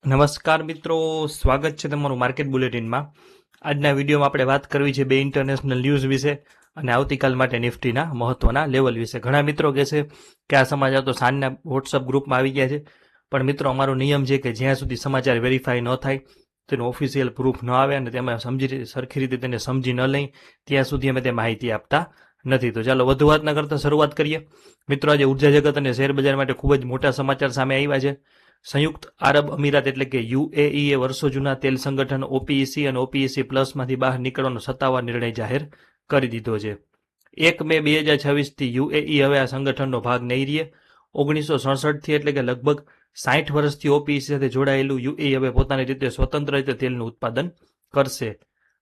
નમસ્કાર મિત્રો, સ્વાગત છે તમારું માર્કેટ બુલેટિનમાં. આજના વિડીયોમાં આપણે વાત કરવી છે બે ઇન્ટરનેશનલ ન્યૂઝ વિશે અને આવતીકાલ માટે નિફ્ટીના મહત્વના લેવલ વિશે. ઘણા મિત્રો કહે છે કે આ સમાચાર તો સાંજના વોટ્સઅપ ગ્રુપમાં આવી ગયા છે, પણ મિત્રો અમારો નિયમ છે કે જ્યાં સુધી સમાચાર વેરીફાઈ ન થાય, તેનો ઓફિશિયલ પ્રૂફ ન આવે અને તેમાં સરખી રીતે તેને સમજી ન લઈ, ત્યાં સુધી અમે તે માહિતી આપતા નથી. તો ચાલો વધુ વાત ન કરતા શરૂઆત કરીએ. મિત્રો, આજે ઉર્જા જગત અને શેર બજાર માટે ખૂબ જ મોટા સમાચાર સામે આવ્યા છે. સંયુક્ત આરબ અમીરાત એટલે કે યુએઈ એ વર્ષો જૂના તેલ સંગઠન ઓપીઈસી અને ઓપીઈસી પ્લસમાંથી બહાર નીકળવાનો સત્તાવાર નિર્ણય જાહેર કરી દીધો છે. 1 મે 2026થી યુએઈ હવે આ સંગઠનનો ભાગ નહીં રહે. 1967થી એટલે કે લગભગ 60 વર્ષથી ઓપીઈસી સાથે જોડાયેલું યુએઈ હવે પોતાની રીતે સ્વતંત્ર રીતે તેલનું ઉત્પાદન કરશે.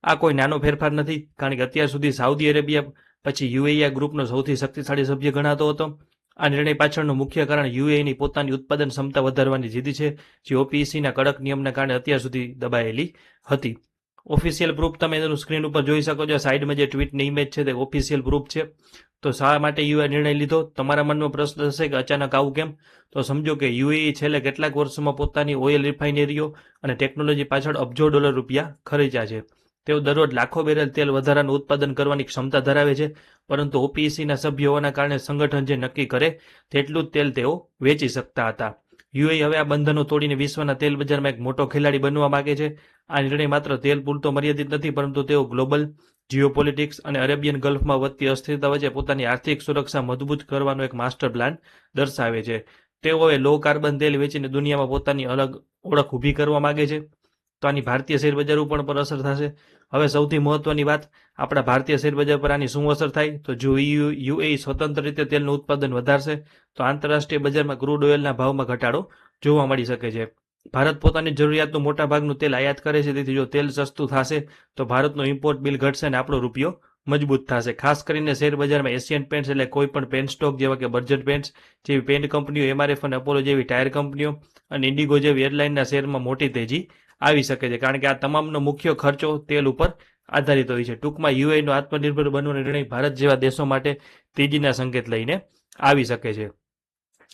આ કોઈ નાનો ફેરફાર નથી, કારણ કે અત્યાર સુધી સાઉદી અરેબિયા પછી યુએઈ આ ગ્રુપનો સૌથી શક્તિશાળી સભ્ય ગણાતો હતો. આ નિર્ણય પાછળનું મુખ્ય કારણ યુએઈની પોતાની ઉત્પાદન ક્ષમતા વધારવાની જીદ છે, જે ઓપીઈસીના કડક નિયમના કારણે અત્યાર સુધી દબાયેલી હતી. ઓફિશિયલ પ્રૂફ તમે એનું સ્ક્રીન ઉપર જોઈ શકો છો. સાઈડમાં જે ટ્વીટની ઇમેજ છે તે ઓફિશિયલ પ્રૂફ છે. તો શા માટે યુએ નિર્ણય લીધો? તમારા મનમાં પ્રશ્ન થશે કે અચાનક આવું કેમ? તો સમજો કે યુએઈ છેલ્લે કેટલાક વર્ષોમાં પોતાની ઓઇલ રિફાઇનરીઓ અને ટેકનોલોજી પાછળ અબજો ડોલર રૂપિયા ખર્ચ્યા છે. તેઓ દરરોજ લાખો બેરલ તેલ વધારાનું ઉત્પાદન કરવાની ક્ષમતા ધરાવે છે, પરંતુ ઓપીઈસીના સભ્ય હોવાના કારણે સંગઠન જે નક્કી કરે તેટલું જ તેલ તેઓ વેચી શકતા હતા. યુએઈ હવે આ બંધનો તોડીને વિશ્વના તેલ બજારમાં એક મોટો ખેલાડી બનવા માંગે છે. આ નિર્ણય માત્ર તેલ પૂરતો મર્યાદિત નથી, પરંતુ તેઓ ગ્લોબલ જીઓપોલિટિક્સ અને અરેબિયન ગલ્ફમાં વધતી અસ્થિરતા વચ્ચે પોતાની આર્થિક સુરક્ષા મજબૂત કરવાનો એક માસ્ટર પ્લાન દર્શાવે છે. તેઓ હવે લો કાર્બન તેલ વેચીને દુનિયામાં પોતાની અલગ ઓળખ ઊભી કરવા માંગે છે. તો આની ભારતીય શેર બજાર ઉપર પણ અસર થશે. હવે સૌથી મહત્વની વાત, આપણા ભારતીય શેર બજાર પર આની શું અસર થાય? તો જો યુએઈ સ્વતંત્ર રીતે તેલનું ઉત્પાદન વધારશે તો આંતરરાષ્ટ્રીય બજારમાં ક્રૂડ ઓઇલના ભાવમાં ઘટાડો જોવા મળી શકે છે. ભારત પોતાની જરૂરિયાતનું મોટા ભાગનું તેલ આયાત કરે છે, તેથી જો તેલ સસ્તું થશે તો ભારતનો ઇમ્પોર્ટ બિલ ઘટશે અને આપણો રૂપિયો મજબૂત થશે. ખાસ કરીને શેર બજારમાં એશિયન પેન્ટ્સ એટલે કોઈ પણ પેન્ટ સ્ટોક જેવા કે બર્જર પેન્ટ્સ જેવી પેન્ટ કંપનીઓ, એમઆરએફ અને અપોલો જેવી ટાયર કંપનીઓ અને ઇન્ડિગો જેવી એરલાઇનના શેરમાં મોટી તેજી આવી શકે છે, કારણ કે આ તમામનો મુખ્ય ખર્ચો તેલ ઉપર આધારિત હોય છે. ટૂંકમાં યુએઈનો આત્મનિર્ભર બનવાનો નિર્ણય ભારત જેવા દેશો માટે તેજીના સંકેત લઈને આવી શકે છે.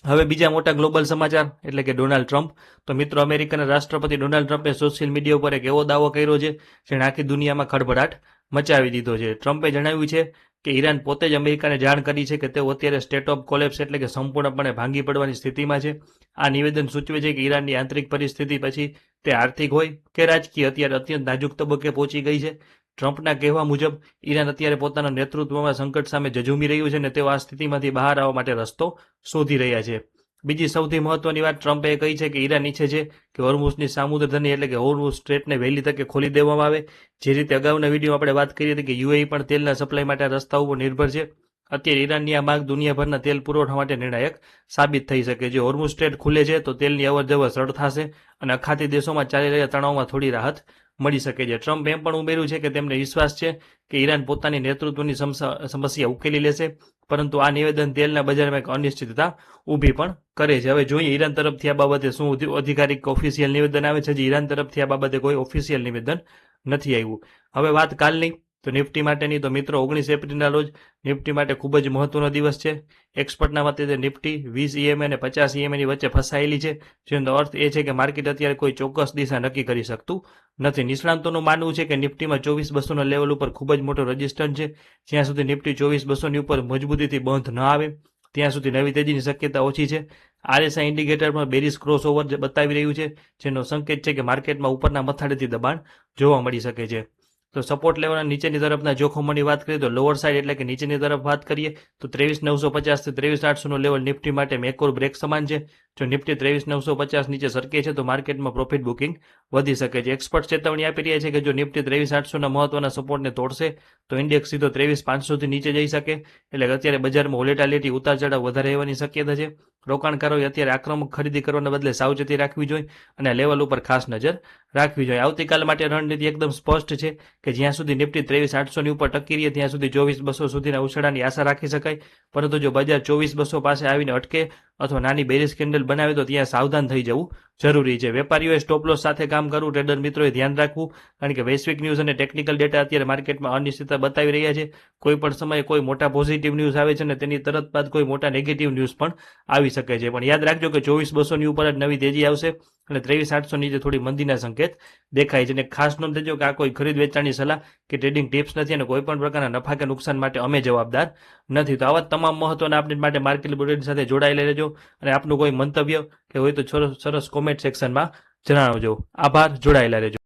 હવે બીજા મોટા ગ્લોબલ સમાચાર એટલે કે ડોનાલ્ડ ટ્રમ્પ. તો મિત્રો, અમેરિકાના રાષ્ટ્રપતિ ડોનાલ્ડ ટ્રમ્પે સોશિયલ મીડિયા ઉપર એક એવો દાવો કર્યો છે જેણે આખી દુનિયામાં ખળભળાટ મચાવી દીધો છે. ટ્રમ્પે જણાવ્યું છે કે ઈરાન પોતે જ અમેરિકાને જાણ કરી છે કે તેઓ અત્યારે સ્ટેટ ઓફ કોલેપ્સ એટલે કે સંપૂર્ણપણે ભાંગી પડવાની સ્થિતિમાં છે. આ નિવેદન સૂચવે છે કે ઈરાનની આંતરિક પરિસ્થિતિ પછી તે આર્થિક હોય કે રાજકીય અત્યારે અત્યંત નાજુક તબક્કે પહોંચી ગઈ છે. ટ્રમ્પના કહેવા મુજબ ઈરાન અત્યારે પોતાના નેતૃત્વમાં સંકટ સામે ઝઝૂમી રહ્યું છે અને તેઓ આ સ્થિતિમાંથી બહાર આવવા માટે રસ્તો શોધી રહ્યા છે. બીજી સૌથી મહત્વની વાત ટ્રમ્પે કહી છે કે ઈરાન ઈચ્છે છે કે હોર્મુઝની સામુદ્ર ધની એટલે કે હોર્મુઝ સ્ટ્રેટને વહેલી તકે ખોલી દેવામાં આવે. જે રીતે અગાઉના વિડીયોમાં આપણે વાત કરી હતી કે યુએઈ પણ તેલના સપ્લાય માટે રસ્તા ઉપર નિર્ભર છે. અત્યારે ઈરાનની આ માંગ દુનિયાભરના તેલ પુરવઠા માટે નિર્ણાયક સાબિત થઈ શકે. જો હોર્મુઝ સ્ટ્રેટ ખુલે છે તો તેલની અવરજવર સરળ થશે અને અખાતી દેશોમાં ચાલી રહ્યા તણાવમાં થોડી રાહત મળી શકે છે. ટ્રમ્પ એમ પણ ઉમેર્યું છે કે તેમને વિશ્વાસ છે કે ઈરાન પોતાની નેતૃત્વની સમસ્યા ઉકેલી લેશે, પરંતુ આ નિવેદન તેલના બજારમાં એક અનિશ્ચિતતા ઊભી પણ કરે છે. હવે જોઈએ ઈરાન તરફથી આ બાબતે શું અધિકારિક ઓફિશિયલ નિવેદન આવે છે. જે ઈરાન તરફથી આ બાબતે કોઈ ઓફિશિયલ નિવેદન નથી આવ્યું. હવે વાત કાલની, તો નિફ્ટી માટેની. તો મિત્રો, 19 એપ્રિલના રોજ નિફ્ટી માટે ખૂબ જ મહત્વનો દિવસ છે. એક્સપર્ટના મતે નિફ્ટી 20 EMA અને 50 EMAની વચ્ચે ફસાયેલી છે, જેનો અર્થ એ છે કે માર્કેટ અત્યારે કોઈ ચોક્કસ દિશા નક્કી કરી શકતું નથી. નિષ્ણાંતોનું માનવું છે કે નિફ્ટીમાં 24,200ના લેવલ ઉપર ખૂબ જ મોટો રેઝિસ્ટન્સ છે. જ્યાં સુધી નિફ્ટી 24,200ની ઉપર મજબૂતીથી બંધ ન આવે ત્યાં સુધી નવી તેજીની શક્યતા ઓછી છે. આરએસઆઈ ઇન્ડિકેટર પર બેરિશ ક્રોસઓવર બતાવી રહ્યું છે, જેનો સંકેત છે કે માર્કેટમાં ઉપરના મથાળેથી દબાણ જોવા મળી શકે છે. તો સપોર્ટ લેવલના નીચેની તરફના જોખમોની વાત કરીએ તો લોઅર સાઇડ એટલે કે નીચેની તરફ વાત કરીએ તો 23,950 થી 23,800નો લેવલ નિફ્ટી માટે મેક ઓર બ્રેક સમાન છે. જો નિફ્ટી 23,950 નીચે સરકે છે તો માર્કેટમાં પ્રોફિટ બુકિંગ વધી શકે છે. એક્સપર્ટ ચેતવણી આપી રહ્યા છે કે જો નિફ્ટી 23,800ના મહત્વના સપોર્ટને તોડશે તો ઇન્ડેક્સ સીધો 23,500થી નીચે જઈ શકે. એટલે કે અત્યારે બજારમાં વોલેટિલિટી ઉતાર ચઢાવ વધારે રહેવાની શક્યતા છે. રોકાણકારોએ અત્યારે આક્રમક ખરીદી કરવાના બદલે સાવચેતી રાખવી જોઈએ અને લેવલ ઉપર ખાસ નજર રાખવી જોઈએ. આવતીકાલ માટે રણનીતિ એકદમ સ્પષ્ટ છે કે જ્યાં સુધી નિફ્ટી 23,800ની ઉપર ટકી રહે ત્યાં સુધી 24,200 સુધીના ઉછાળાની આશા રાખી શકાય, પરંતુ જો બજાર 24,200 પાસે આવીને અટકે અથવા નાની બેરિશ કેન્ડલ બનાવે તો ત્યાં સાવધાન થઈ જવું જરૂરી છે. વેપારીઓએ સ્ટોપ લોસ સાથે કામ કરવું, ટ્રેડર મિત્રોએ ધ્યાન રાખવું, કારણ કે વૈશ્વિક ન્યૂઝ અને ટેકનિકલ ડેટા અત્યારે માર્કેટમાં અનિશ્ચિતતા બતાવી રહ્યા છે. કોઈ પણ સમયે કોઈ મોટા પોઝિટિવ ન્યૂઝ આવે છે અને તેની તરત બાદ કોઈ મોટા નેગેટિવ ન્યૂઝ પણ આવી શકે છે. પણ યાદ રાખજો કે 24,200ની ઉપર જ નવી તેજી આવશે અને 23,800 નીચે થોડી મંદીના સંકેત દેખાય છે. અને ખાસ નોંધ લેજો કે આ કોઈ ખરીદ વેચાણની સલાહ કે ટ્રેડિંગ ટિપ્સ નથી અને કોઈ પણ પ્રકારના નફા કે નુકસાન માટે અમે જવાબદાર નથી. તો આવા તમામ મહત્વના અપડેટ માટે માર્કેટ બુલેટિન સાથે જોડાયેલા રહેજો અને આપનું કોઈ મંતવ્ય કે હોય તો સરસ કોમેન્ટ સેક્શનમાં જણાવજો. આભાર. જોડાયેલા રહેજો.